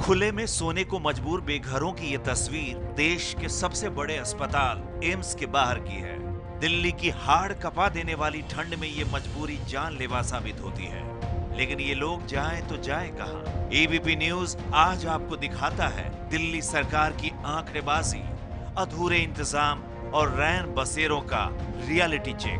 खुले में सोने को मजबूर बेघरों की ये तस्वीर देश के सबसे बड़े अस्पताल एम्स के बाहर की है। दिल्ली की हाड़ कपा देने वाली ठंड में ये मजबूरी जानलेवा साबित होती है। लेकिन ये लोग जाएं तो जाएं कहां? एबीपी न्यूज आज आपको दिखाता है दिल्ली सरकार की आंकड़ेबाजी, अधूरे इंतजाम और रैन बसेरों का रियलिटी चेक।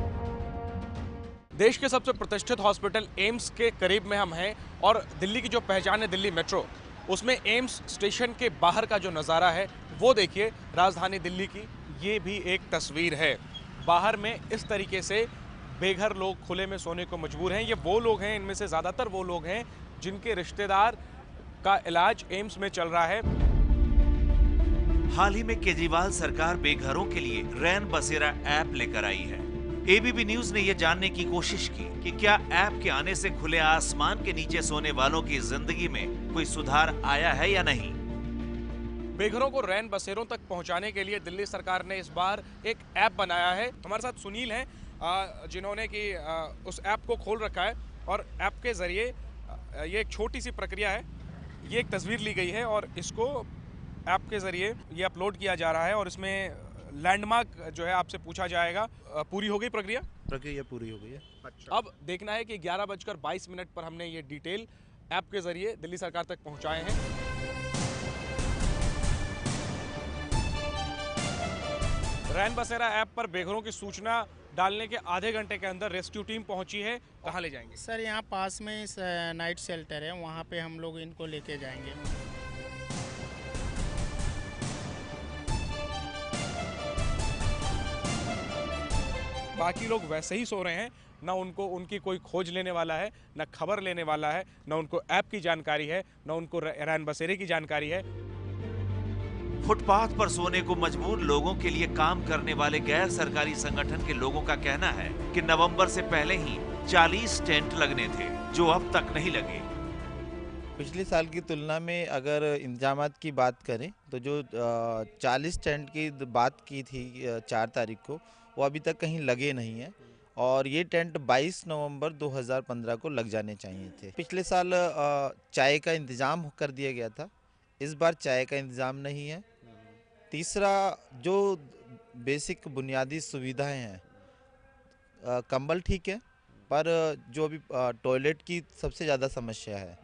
देश के सबसे प्रतिष्ठित हॉस्पिटल एम्स के करीब में हम हैं और दिल्ली की जो पहचान है दिल्ली मेट्रो, उसमें एम्स स्टेशन के बाहर का जो नज़ारा है वो देखिए। राजधानी दिल्ली की ये भी एक तस्वीर है। बाहर में इस तरीके से बेघर लोग खुले में सोने को मजबूर हैं। ये वो लोग हैं, इनमें से ज़्यादातर वो लोग हैं जिनके रिश्तेदार का इलाज एम्स में चल रहा है। हाल ही में केजरीवाल सरकार बेघरों के लिए रैन बसेरा ऐप लेकर आई है। एबीपी न्यूज ने यह जानने की कोशिश की कि क्या ऐप के आने से खुले आसमान के नीचे सोने वालों की जिंदगी में कोई सुधार आया है या नहीं। बेघरों को रैन बसेरों तक पहुंचाने के लिए दिल्ली सरकार ने इस बार एक ऐप बनाया है। हमारे साथ सुनील हैं जिन्होंने कि उस ऐप को खोल रखा है और ऐप के जरिए ये एक छोटी सी प्रक्रिया है। ये एक तस्वीर ली गई है और इसको ऐप के जरिए ये अपलोड किया जा रहा है और इसमें लैंडमार्क जो है आपसे पूछा जाएगा। पूरी हो गई प्रक्रिया पूरी हो गई है। अच्छा। अब देखना है कि 11:22 पर हमने ये डिटेल ऐप के जरिए दिल्ली सरकार तक पहुंचाए हैं। रैन बसेरा ऐप पर बेघरों की सूचना डालने के आधे घंटे के अंदर रेस्क्यू टीम पहुंची है। कहां ले जाएंगे? सर यहाँ पास में नाइट शेल्टर है, वहाँ पे हम लोग इनको लेके जाएंगे। बाकी लोग वैसे ही सो रहे हैं, ना उनको उनकी कोई खोज लेने वाला है, ना खबर लेने वाला है, ना उनको ऐप की जानकारी है, ना उनको रैन बसेरे की जानकारी है। फुटपाथ पर सोने को मजबूर लोगों के लिए काम करने वाले गैर सरकारी संगठन के लोगों का कहना है कि नवंबर से पहले ही 40 टेंट लगने थे, जो अब तक नहीं लगे। पिछले साल की तुलना में अगर इंतजामात की बात करें तो जो 40 टेंट की बात की थी 4 तारीख को, वो अभी तक कहीं लगे नहीं है और ये टेंट 22 नवंबर 2015 को लग जाने चाहिए थे। पिछले साल चाय का इंतज़ाम कर दिया गया था, इस बार चाय का इंतज़ाम नहीं है। तीसरा, जो बेसिक बुनियादी सुविधाएं हैं, कंबल ठीक है, पर जो अभी टॉयलेट की सबसे ज़्यादा समस्या है।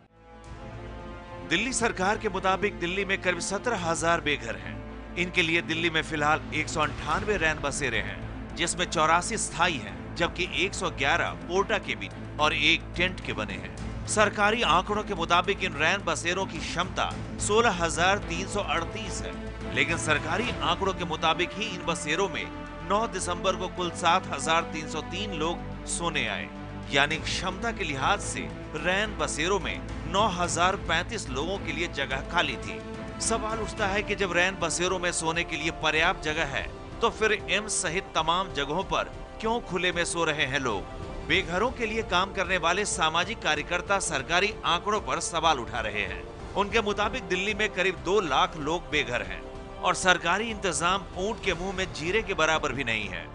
दिल्ली सरकार के मुताबिक दिल्ली में करीब 17,000 बेघर हैं। इनके लिए दिल्ली में फिलहाल 198 रैन बसेरे हैं, जिसमें 84 स्थायी हैं, जबकि 111 पोर्टा केबिन और एक टेंट के बने हैं। सरकारी आंकड़ों के मुताबिक इन रैन बसेरों की क्षमता 16,338 है, लेकिन सरकारी आंकड़ों के मुताबिक ही इन बसेरों में 9 दिसंबर को कुल 7,303 लोग सोने आए, यानी क्षमता के लिहाज से रैन बसेरों में 9,035 लोगों के लिए जगह खाली थी। सवाल उठता है कि जब रैन बसेरों में सोने के लिए पर्याप्त जगह है, तो फिर एम्स सहित तमाम जगहों पर क्यों खुले में सो रहे हैं लोग? बेघरों के लिए काम करने वाले सामाजिक कार्यकर्ता सरकारी आंकड़ों पर सवाल उठा रहे हैं। उनके मुताबिक दिल्ली में करीब 2 लाख लोग बेघर हैं और सरकारी इंतजाम ऊंट के मुंह में जीरे के बराबर भी नहीं है।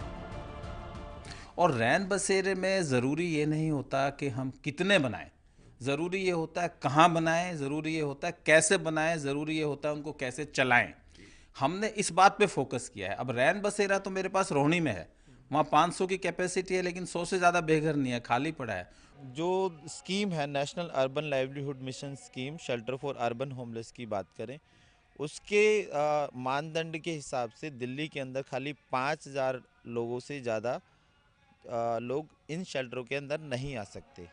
और रैन बसेरे में ज़रूरी ये नहीं होता कि हम कितने बनाएं, ज़रूरी ये होता है कहाँ बनाएं, ज़रूरी ये होता है कैसे बनाएं, ज़रूरी ये होता है उनको कैसे चलाएं। हमने इस बात पे फोकस किया है। अब रैन बसेरा तो मेरे पास रोहिणी में है, वहाँ 500 की कैपेसिटी है, लेकिन 100 से ज़्यादा बेघर नहीं है, खाली पड़ा है। जो स्कीम है national urban livelihood mission scheme, shelter for urban homeless की बात करें, उसके मानदंड के हिसाब से दिल्ली के अंदर खाली 5,000 लोगों से ज़्यादा लोग इन शेल्टरों के अंदर नहीं आ सकते,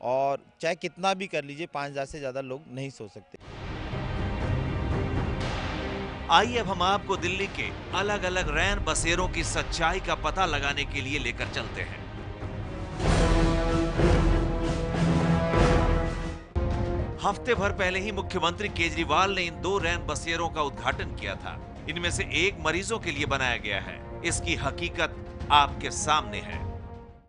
और चाहे कितना भी कर लीजिए 5,000 से ज़्यादा लोग नहीं सो सकते। आइए अब हम आपको दिल्ली के अलग अलग रैन बसेरों की सच्चाई का पता लगाने के लिए लेकर चलते हैं। हफ्ते भर पहले ही मुख्यमंत्री केजरीवाल ने इन 2 रैन बसेरों का उद्घाटन किया था। इनमें से एक मरीजों के लिए बनाया गया है। इसकी हकीकत आपके सामने है।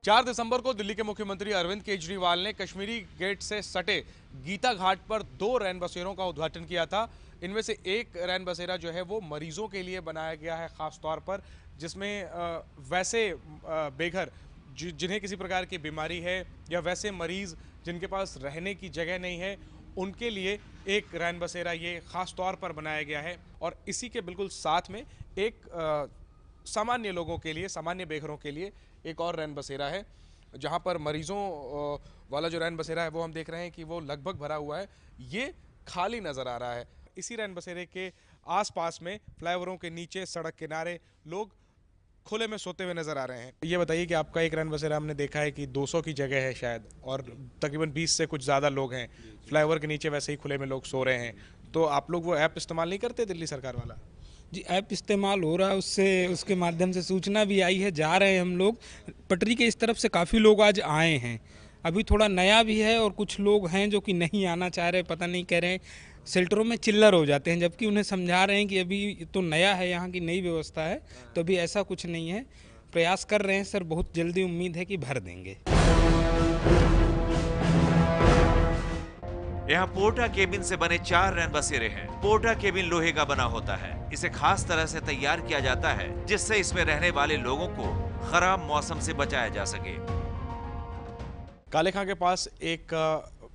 4 दिसंबर को दिल्ली के मुख्यमंत्री अरविंद केजरीवाल ने कश्मीरी गेट से सटे गीता घाट पर 2 रैन बसेरों का उद्घाटन किया था। इनमें से एक रैन बसेरा जो है वो मरीजों के लिए बनाया गया है खास तौर पर, जिसमें वैसे बेघर जिन्हें किसी प्रकार की बीमारी है या वैसे मरीज जिनके पास रहने की जगह नहीं है, उनके लिए एक रैन बसेरा ये ख़ास तौर पर बनाया गया है। और इसी के बिल्कुल साथ में एक सामान्य लोगों के लिए, सामान्य बेघरों के लिए एक और रैन बसेरा है, जहाँ पर मरीजों वाला जो रैन बसेरा है वो हम देख रहे हैं कि वो लगभग भरा हुआ है, ये खाली नज़र आ रहा है। इसी रैन बसेरे के आसपास में फ्लाईओवरों के नीचे, सड़क किनारे लोग खुले में सोते हुए नज़र आ रहे हैं। ये बताइए कि आपका एक रैन बसेरा हमने देखा है कि 200 की जगह है शायद, और तकरीबन 20 से कुछ ज़्यादा लोग हैं। फ्लाईओवर के नीचे वैसे ही खुले में लोग सो रहे हैं। तो आप लोग वो ऐप इस्तेमाल नहीं करते दिल्ली सरकार वाला? जी, ऐप इस्तेमाल हो रहा है, उससे उसके माध्यम से सूचना भी आई है, जा रहे हैं हम लोग। पटरी के इस तरफ से काफ़ी लोग आज आए हैं। अभी थोड़ा नया भी है और कुछ लोग हैं जो कि नहीं आना चाह रहे, पता नहीं, कह रहे हैं शेल्टरों में चिल्लर हो जाते हैं, जबकि उन्हें समझा रहे हैं कि अभी तो नया है, यहाँ की नई व्यवस्था है, तो अभी ऐसा कुछ नहीं है। प्रयास कर रहे हैं सर, बहुत जल्दी उम्मीद है कि भर देंगे। यहाँ पोर्टा केबिन से बने 4 रैन बसेरे हैं। पोर्टा केबिन लोहे का बना होता है। इसे खास तरह से तैयार किया जाता है जिससे इसमें रहने वाले लोगों को खराब मौसम से बचाया जा सके। काले खां के पास एक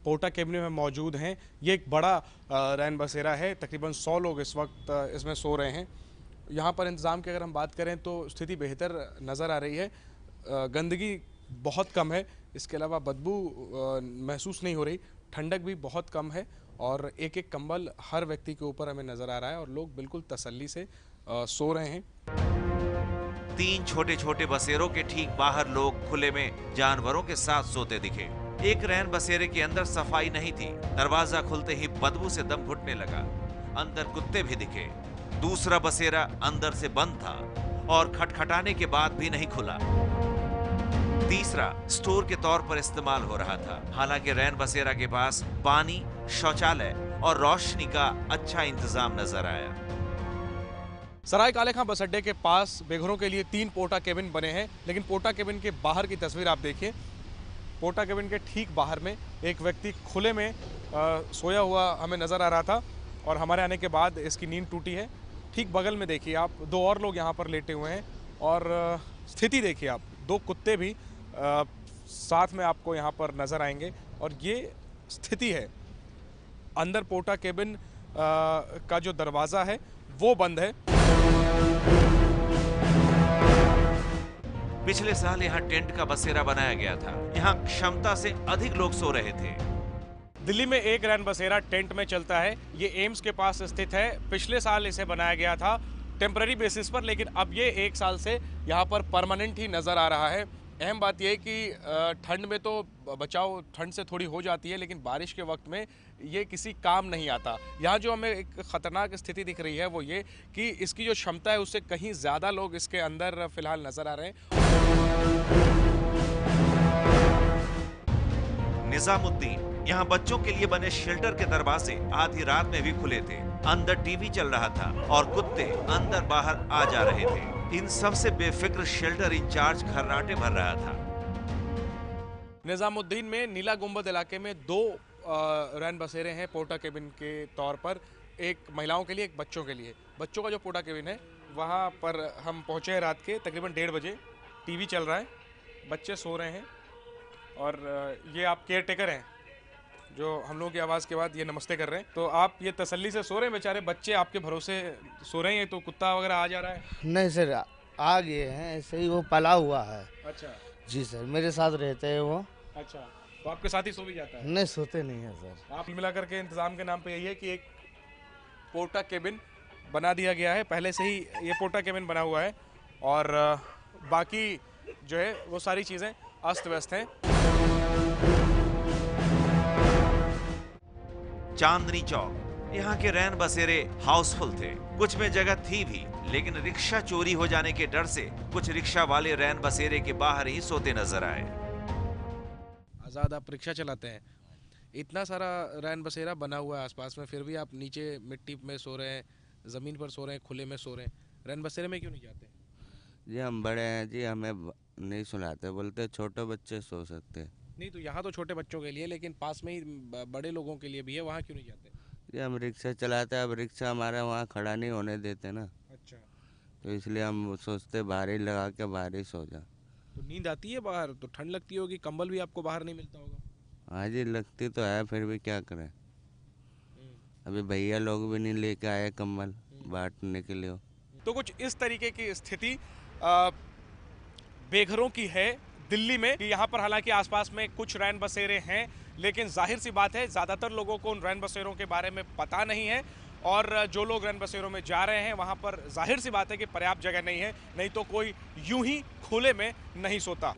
पोर्टा केबिन में मौजूद हैं। ये एक बड़ा रैन बसेरा है, तकरीबन 100 लोग इस वक्त इसमें सो रहे हैं। यहाँ पर इंतज़ाम की अगर हम बात करें तो स्थिति बेहतर नज़र आ रही है। गंदगी बहुत कम है, इसके अलावा बदबू महसूस नहीं हो रही। ठंडक भी बहुत कम है और एक एक कंबल हर व्यक्ति के ऊपर हमें नज़र आ रहा है और लोग बिल्कुल तसल्ली से सो रहे हैं। 3 छोटे छोटे बसेरों के ठीक बाहर लोग खुले में जानवरों के साथ सोते दिखे। एक रैन बसेरे के अंदर सफाई नहीं थी। दरवाजा खुलते ही बदबू से दम घुटने लगा। अंदर कुत्ते भी दिखे। दूसरा बसेरा अंदर से बंद था और खटखटाने के बाद भी नहीं खुला। तीसरा स्टोर के तौर पर इस्तेमाल हो रहा था। हालांकि रैन बसेरा के पास पानी, शौचालय और रोशनी का अच्छा इंतजाम नजर आया। सराय काले खां बस अड्डे के पास बेघरों के लिए 3 पोर्टा केबिन बने हैं, लेकिन पोर्टा केबिन के बाहर की तस्वीर आप देखिए। पोर्टा केबिन के ठीक बाहर में एक व्यक्ति खुले में सोया हुआ हमें नज़र आ रहा था और हमारे आने के बाद इसकी नींद टूटी है। ठीक बगल में देखिए आप, 2 और लोग यहाँ पर लेटे हुए हैं और स्थिति देखिए आप, 2 कुत्ते भी साथ में आपको यहाँ पर नज़र आएंगे और ये स्थिति है। अंदर पोर्टा केबिन का जो दरवाज़ा है वो बंद है। पिछले साल यहाँ टेंट का बसेरा बनाया गया था। यहाँ क्षमता से अधिक लोग सो रहे थे। दिल्ली में एक रैन बसेरा टेंट में चलता है। ये एम्स के पास स्थित है। पिछले साल इसे बनाया गया था टेम्पररी बेसिस पर, लेकिन अब ये 1 साल से यहाँ पर परमानेंट ही नज़र आ रहा है। अहम बात यह है कि ठंड में तो बचाव ठंड से थोड़ी हो जाती है, लेकिन बारिश के वक्त में ये किसी काम नहीं आता। यहाँ जो हमें एक ख़तरनाक स्थिति दिख रही है वो ये कि इसकी जो क्षमता है उससे कहीं ज़्यादा लोग इसके अंदर फिलहाल नज़र आ रहे हैं। निजामुद्दीन, यहाँ बच्चों के लिए बने शेल्टर के दरवाजे आधी रात में भी खुले थे। अंदर टीवी चल रहा था और कुत्ते अंदर बाहर आ जा रहे थे। इन सब से बेफिक्र शेल्टर इंचार्ज खर्राटे भर रहा था। निजामुद्दीन में नीला गुंबद इलाके में 2 रैन बसेरे हैं पोर्टा केबिन के तौर पर, एक महिलाओं के लिए, एक बच्चों के लिए। बच्चों का जो पोर्टा केबिन है वहाँ पर हम पहुँचे हैं रात के तकरीबन 1:30 बजे। टीवी चल रहा है, बच्चे सो रहे हैं और ये आप केयर टेकर हैं जो हम लोगों की आवाज़ के बाद ये नमस्ते कर रहे हैं। तो आप ये तसल्ली से सो रहे हैं, बेचारे बच्चे आपके भरोसे सो रहे हैं, तो कुत्ता वगैरह आ जा रहा है? नहीं सर, आ गए हैं, ऐसे ही वो पला हुआ है। अच्छा जी सर, मेरे साथ रहते हैं वो। अच्छा, तो आपके साथ ही सो भी जाता है? नहीं, सोते नहीं है सर। आप मिलाकर के इंतज़ाम के नाम पे यही है कि एक पोर्टा केबिन बना दिया गया है। पहले से ही ये पोर्टा केबिन बना हुआ है और बाकी जो है वो सारी चीज़ें अस्त व्यस्त हैं। चांदनी चौक, यहाँ के रैन बसेरे हाउसफुल थे। कुछ में जगह थी भी, लेकिन रिक्शा चोरी हो जाने के डर से कुछ रिक्शा वाले रैन बसेरे के बाहर ही सोते नजर आए। आज़ाद, आप रिक्शा चलाते हैं, इतना सारा रैन बसेरा बना हुआ है आसपास में, फिर भी आप नीचे मिट्टी में सो रहे हैं, ज़मीन पर सो रहे हैं, खुले में सो रहे हैं। रैन बसेरे में क्यों नहीं जाते? जी हम बड़े हैं जी, हमें नहीं सुनाते, बोलते छोटे बच्चे सो सकते हैं। नहीं, तो यहाँ तो छोटे बच्चों के लिए, लेकिन पास में ही बड़े लोगों के लिए भी है, वहाँ क्यों नहीं जाते? जी हम रिक्शा चलाते हैं, अब रिक्शा हमारे वहाँ खड़ा नहीं होने देते ना, अच्छा, तो इसलिए हम सोचते बाहर ही लगा के बाहर ही सो जा। तो नींद आती है बाहर तो ठंड लगती होगी, कंबल भी आपको बाहर नहीं मिलता होगा? हाँ जी लगती तो है, फिर भी क्या करें। अभी भैया लोग भी नहीं लेके आए कंबल बांटने के लिए। तो कुछ इस तरीके की स्थिति बेघरों की है दिल्ली में कि यहाँ पर हालांकि आसपास में कुछ रैन बसेरे हैं, लेकिन जाहिर सी बात है ज़्यादातर लोगों को उन रैन बसेरों के बारे में पता नहीं है और जो लोग रैन बसेरों में जा रहे हैं वहाँ पर जाहिर सी बात है कि पर्याप्त जगह नहीं है, नहीं तो कोई यूं ही खुले में नहीं सोता।